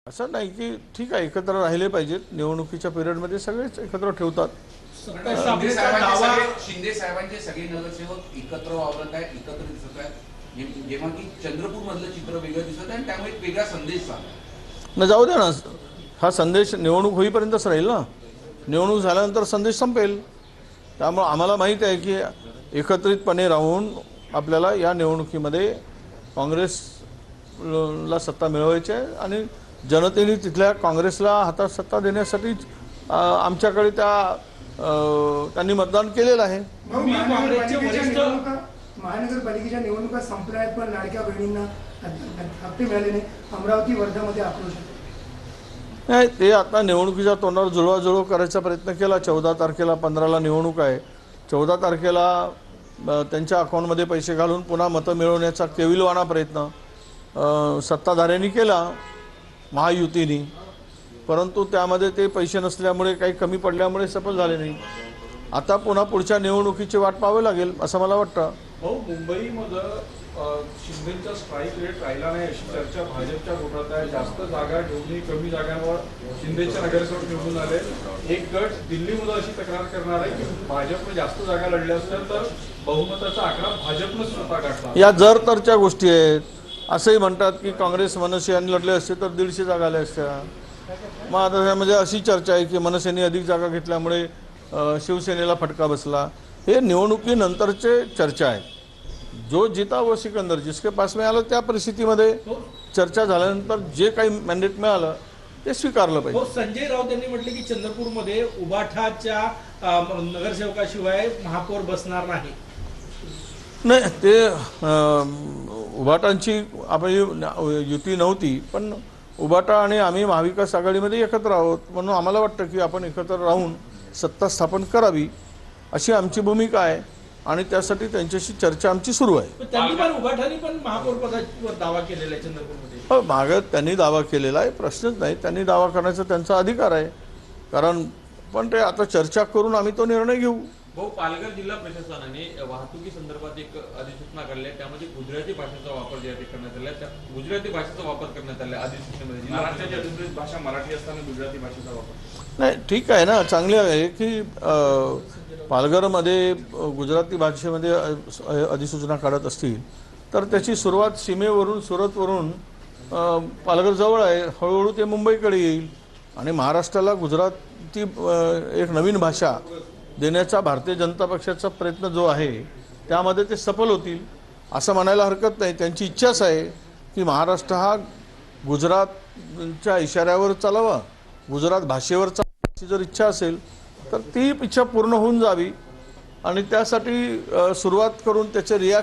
असं नाही की ठीक आहे एकत्र राहिले पाहिजेत, निवडणुकीच्या पिरियडमध्ये सगळेच एकत्र ठेवतात. शिंदे साहेबांचे सगळे नगरसेवक एकत्र वावरत आहेत, एकत्र दिसत आहेत, जेव्हा की चंद्रपूर मधलं चित्र वेगळं दिसत आहे आणि त्यामुळे एक वेगळा संदेश न जाऊ दे ना, हा संदेश निवडणूक होईपर्यंतच राहील ना. निवडणूक झाल्यानंतर संदेश संपेल. त्यामुळे आम्हाला माहीत आहे की एकत्रितपणे राहून आपल्याला या निवडणुकीमध्ये काँग्रेसला सत्ता मिळवायची आहे आणि जनतेने तिथल्या काँग्रेसला हातात सत्ता देण्यासाठी आमच्याकडे त्यांनी मतदान केलेलं आहे. महानगरपालिकेच्या निवडणुका संपल्या आहेत पण लाडक्या बहिणींना हप्ते मिळाले नाही. अमरावती वर्ध्यामध्ये आक्रोश नाही, ते आता निवडणुकीच्या तोंडावर जुळवाजुळव करायचा प्रयत्न केला. 14 तारखेला 15ला निवडणूक आहे. 14 तारखेला त्यांच्या अकाउंटमध्ये पैसे घालून पुन्हा मतं मिळवण्याचा केविलवाणा प्रयत्न सत्ताधाऱ्यांनी केला महायुतीने, परंतु त्यामध्ये ते पैसे नसल्यामुळे काही कमी पडल्यामुळे सफल झाले नाही. आता पुन्हा पुढच्या निवडणुकीची वाट पाहावी लागेल असं मला वाटतं. मुंबईमध्ये शिंदेचा स्ट्राईक रेट राहिला नाही अशी चर्चा भाजपच्या गोटात आहे. जास्त जागा ठेवूनही कमी जागांवर शिंदेच्या नगरसेवक निवडून आले. एक गट दिल्लीमध्ये अशी तक्रार करणार आहे की भाजपने जास्त जागा लढल्या असल्या तर बहुमताचा आकडा भाजपनं स्वतः गाठला. या जर तरच्या गोष्टी आहेत. असंही म्हणतात की काँग्रेस मनसेने लढले असते तर 150 जागा आल्या असत्या. मग आता त्यामध्ये अशी चर्चा आहे की मनसेने अधिक जागा घेतल्यामुळे शिवसेनेला फटका बसला. हे निवडणुकीनंतरचे चर्चा आहे. जो जीता वो सिकंदर, जिसके पास में आलं त्या परिस्थितीमध्ये चर्चा झाल्यानंतर जे काही मॅन्डेट मिळालं ते स्वीकारलं पाहिजे. संजय राऊत यांनी म्हटले की चंद्रपूरमध्ये उबाठाच्या नगरसेवकाशिवाय महापौर बसणार नाही. नाही, ते उबाटांची आपली युती नव्हती, पण उबाटा आणि आम्ही महाविकास आघाडीमध्ये एकत्र आहोत म्हणून आम्हाला वाटतं की आपण एकत्र राहून सत्ता स्थापन करावी अशी आमची भूमिका आहे आणि त्यासाठी त्यांच्याशी चर्चा आमची सुरू आहे. त्यांनी पण उबाठाने पण महापौर पदावर दावा केलेला आहे चंद्रपूरमध्ये. हो, मागे त्यांनी दावा केलेला आहे, प्रश्नच नाही. त्यांनी दावा करण्याचा त्यांचा अधिकार आहे. कारण पण ते आता चर्चा करून आम्ही तो निर्णय घेऊ. पालघर जिल्हा प्रशासनाने वाहतुकी संदर्भात एक अधिसूचना काढली आहे. त्यामध्ये गुजराती भाषेचा वापर जे करण्यात आला त्या गुजराती भाषेचा वापर करण्यात आला अधिसूचनेमध्ये. महाराष्ट्राची अधिकृत भाषा मराठी असताना गुजराती भाषेचा वापर नाही, ठीक आहे ना, चांगले आहे की पालघरमध्ये गुजराती भाषेमध्ये अधिसूचना काढत असतील तर त्याची सुरुवात सीमेवरून सुरतवरून पालघर जवळ आहे, हळूहळू ते मुंबईकडे येईल आणि महाराष्ट्राला गुजराती एक नवीन भाषा देण्याचा भारतीय जनता पक्षाचा प्रयत्न जो आहे त्यामध्ये ते सफल होतील असं म्हणायला हरकत नाही. त्यांची इच्छाच आहे की महाराष्ट्र हा गुजरातच्या इशाऱ्यावर चालावा, गुजरात भाषेवर चालायची जर इच्छा असेल तर ती इच्छा पूर्ण होऊन जावी आणि त्यासाठी सुरुवात करून त्याचे रिॲक्ट